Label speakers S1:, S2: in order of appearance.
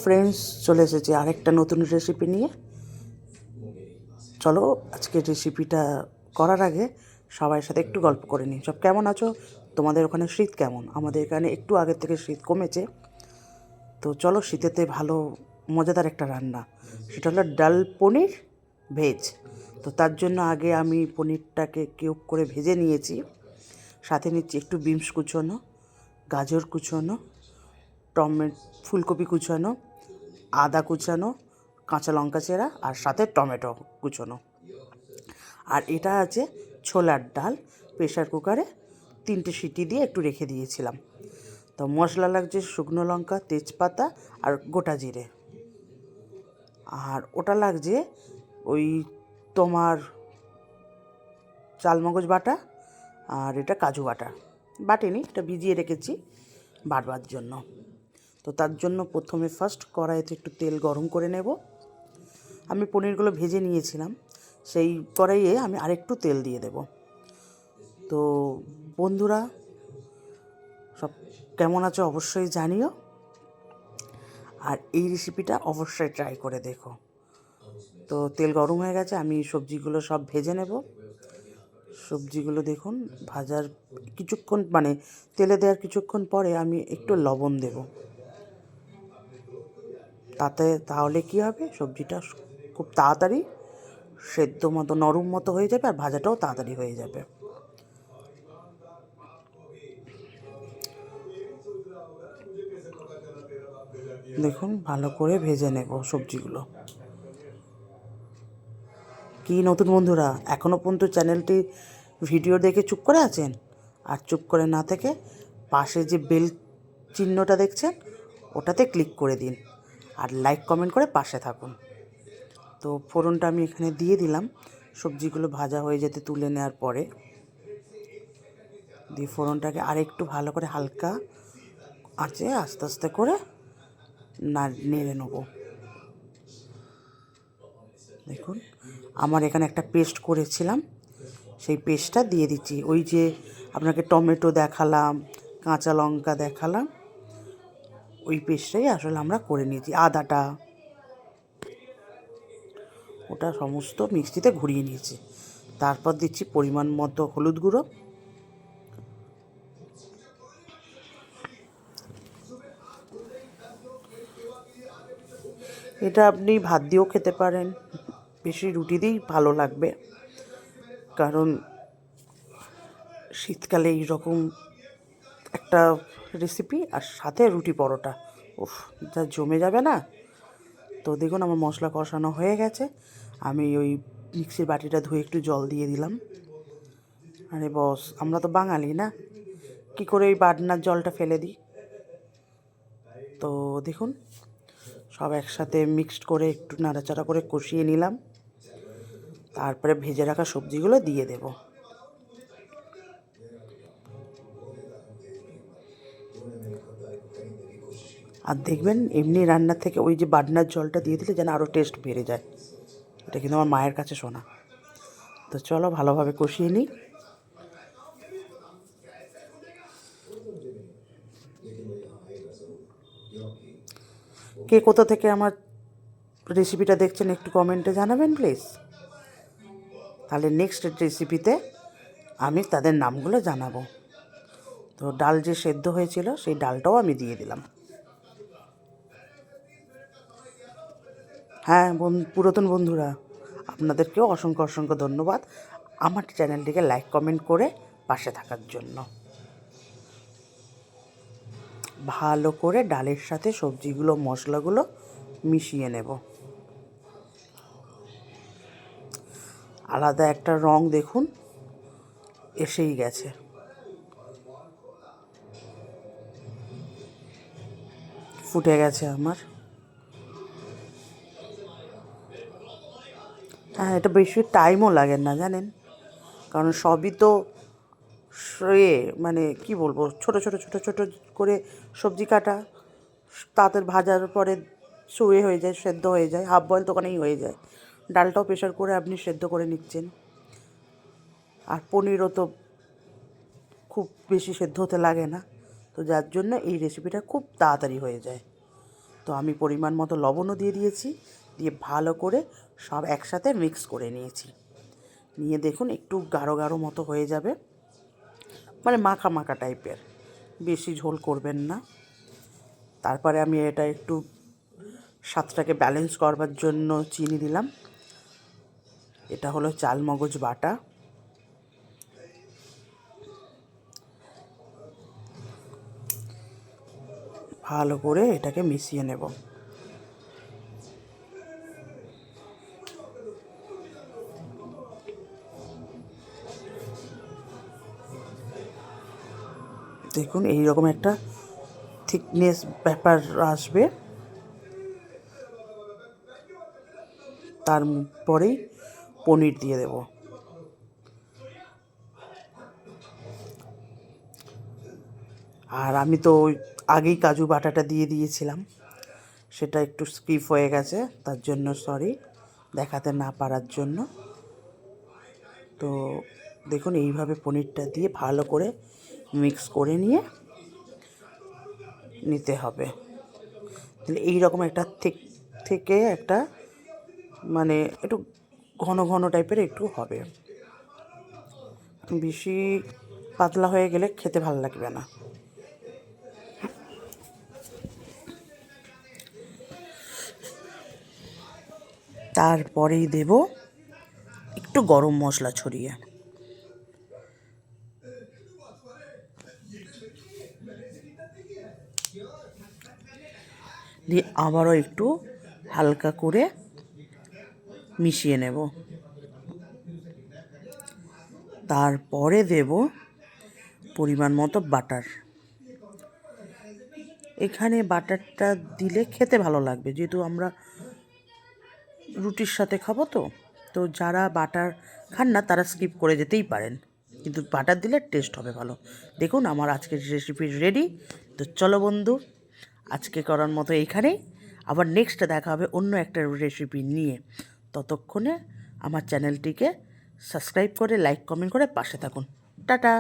S1: Friends, চলে এসেছি আরেকটা নতুন রেসিপি নিয়ে। চলো আজকে রেসিপিটা করার আগে সবার সাথে একটু গল্প করে নিই। সব কেমন আছো? তোমাদের ওখানে শীত কেমন? আমাদের এখানে একটু আগের থেকে শীত কমেছে। তো চলো, শীতেতে ভালো মজাদার একটা রান্না, সেটা হলো ডাল পনির ভেজ। তো তার জন্য আগে আমি পনিরটাকে কিউব করে ভেজে নিয়েছি। সাথে নিচ্ছি একটু বিনস কুচোনো, গাজর কুচোনো, ফুলকপি কুচানো, আদা কুচানো, কাঁচা লঙ্কা চেরা, আর সাথে টমেটো কুচোনো। আর এটা আছে ছোলার ডাল, প্রেশার কুকারে 3টে সিটি দিয়ে একটু রেখে দিয়েছিলাম। তো মশলা লাগছে শুকনো লঙ্কা, তেজপাতা আর গোটা জিরে। আর ওটা লাগছে ওই তোমার চালমগজ বাটা, আর এটা কাজু বাটা। বাটিনি, এটা ভিজিয়ে রেখেছি বাটবার জন্য। তো তার জন্য প্রথমে ফার্স্ট কড়াইতে একটু তেল গরম করে নেব। আমি পনিরগুলো ভেজে নিয়েছিলাম, সেই কড়াইয়ে আমি আরেকটু তেল দিয়ে দেব। তো বন্ধুরা, সব কেমন আছো অবশ্যই জানিও, আর এই রেসিপিটা অবশ্যই ট্রাই করে দেখো। তো তেল গরম হয়ে গেছে, আমি সবজিগুলো সব ভেজে নেব। সবজিগুলো দেখুন ভাজার কিছুক্ষণ, মানে তেলে দেওয়ার কিছুক্ষণ পরে আমি একটু লবণ দেব। তাহলে কি হবে, সবজিটা খুব তাড়াতাড়ি সেদ্ধ মতো নরম মতো হয়ে যাবে, আর ভাজাটাও তাড়াতাড়ি হয়ে যাবে। দেখুন ভালো করে ভেজে নেব সবজিগুলো। কি নতুন বন্ধুরা, এখনও পর্যন্ত চ্যানেলটি ভিডিও দেখে চুপ করে আছেন? আর চুপ করে না থেকে পাশে যে বেল চিহ্নটা দেখছেন ওটাতে ক্লিক করে দিন, আর লাইক কমেন্ট করে পাশে থাকুন। তো ফোড়নটা আমি এখানে দিয়ে দিলাম, সবজিগুলো ভাজা হয়ে যেতে তুলে নেওয়ার পরে দিয়ে ফোড়নটাকে আরেকটু ভালো করে হালকা আঁচে আস্তে আস্তে করে নেড়ে নেবো। দেখুন আমার এখানে একটা পেস্ট করেছিলাম, সেই পেস্টটা দিয়ে দিচ্ছি। ওই যে আপনাকে টমেটো দেখালাম, কাঁচা লঙ্কা দেখালাম, ওই পেস্টটাই আসলে আমরা করে নিয়েছি। আদাটা, ওটা সমস্ত মিক্সিতে ঘুরিয়ে নিয়েছি। তারপর দিচ্ছি পরিমাণ মতো হলুদ গুঁড়ো, এটা আপনি ভাত দিয়েও খেতে পারেন, বেশি রুটি দিয়েই ভালো লাগবে, কারণ শীতকালে এইরকম একটা রেসিপি, আর সাথে রুটি পরোটা, উফ, যা জমে যাবে না। তো দেখুন আমার মশলা কষানো হয়ে গেছে, আমি ওই মিক্সির বাটিটা ধুয়ে একটু জল দিয়ে দিলাম। আরে বস, আমরা তো বাঙালি না, কী করে ওই বাটনার জলটা ফেলে দিই। তো দেখুন সব একসাথে মিক্সড করে একটু নাড়াচাড়া করে কষিয়ে নিলাম। তারপরে ভেজে রাখা সবজিগুলো দিয়ে দেব। আর দেখবেন এমনি রান্নার থেকে ওই যে বাটনার জলটা দিয়ে দিলে যেন আরও টেস্ট বেড়ে যায়। এটা কিন্তু আমার মায়ের কাছে শোনা। তো চলো ভালোভাবে কষিয়ে নিই। কে কোথা থেকে আমার রেসিপিটা দেখছেন একটু কমেন্টে জানাবেন প্লিজ, তাহলে নেক্সট রেসিপিতে আমি তাদের নামগুলো জানাবো। তো ডাল যে সেদ্ধ হয়েছিল সেই ডালটাও আমি দিয়ে দিলাম। হ্যাঁ পুরাতন বন্ধুরা, আপনাদেরকেও অসংখ্য অসংখ্য ধন্যবাদ আমার চ্যানেলটিকে লাইক কমেন্ট করে পাশে থাকার জন্য। ভালো করে ডালের সাথে সবজিগুলো মশলাগুলো মিশিয়ে নেব। আলাদা একটা রং দেখুন এসেই গেছে। ফুটে গেছে আমার। হ্যাঁ, এটা বেশি টাইমও লাগে না জানেন, কারণ সবই তো মানে কি বলবো, ছোট ছোট ছোট ছোট করে সবজি কাটা, তাদের ভাজার পরে হয়ে যায়, সেদ্ধ হয়ে যায়, হাফ বয়েল তো ওখানেই হয়ে যায়। ডালটাও প্রেশার করে আপনি সেদ্ধ করে নিচ্ছেন, আর পনিরও তো খুব বেশি সেদ্ধ হতে লাগে না। তো যার জন্য এই রেসিপিটা খুব তাড়াতাড়ি হয়ে যায়। তো আমি পরিমাণ মতো লবণও দিয়ে দিয়েছি, দিয়ে ভালো করে সব একসাথে মিক্স করে নিয়েছি। নিয়ে দেখুন একটু গাঢ় গাঢ় মতো হয়ে যাবে, মানে মাখা মাখা টাইপের, বেশি ঝোল করবেন না। তারপরে আমি এটা একটু স্বাদটাকে ব্যালেন্স করবার জন্য চিনি দিলাম। এটা হলো চালমগজ বাটা। ভালো করে এটাকে মিশিয়ে নেব। দেখুন এইরকম একটা থিকনেস ব্যাপার আসবে। তারপরেই পনির দিয়ে দেব। আর আমি তো আগেই কাজু বাটাটা দিয়ে দিয়েছিলাম, সেটা একটু স্কিপ হয়ে গেছে, তার জন্য সরি, দেখাতে না পারার জন্য। তো দেখুন এইভাবে পনিরটা দিয়ে ভালো করে মিক্স করে নিতে হবে। তাহলে এইরকম একটা থেকে একটা মানে একটু ঘন ঘন টাইপের একটু হবে। বেশি পাতলা হয়ে গেলে খেতে ভালো লাগবে না। তারপরেই দেব একটু গরম মশলা ছড়িয়ে, দিয়ে আবারও একটু হালকা করে মিশিয়ে নেব। তারপরে দেব পরিমাণ মতো বাটার। এখানে বাটারটা দিলে খেতে ভালো লাগবে, যেহেতু আমরা রুটির সাথে খাবো। তো যারা বাটার খান না তারা স্কিপ করে যেতেই পারেন, কিন্তু বাটার দিলে টেস্ট হবে ভালো। দেখুন আমার আজকের রেসিপি রেডি। তো চলো বন্ধু, আজকে করার মতো এইখানেই। আবার নেক্সট দেখা হবে অন্য একটা রেসিপি নিয়ে। ততক্ষণে আমার চ্যানেলটিকে সাবস্ক্রাইব করে লাইক কমেন্ট করে পাশে থাকুন। টাটা।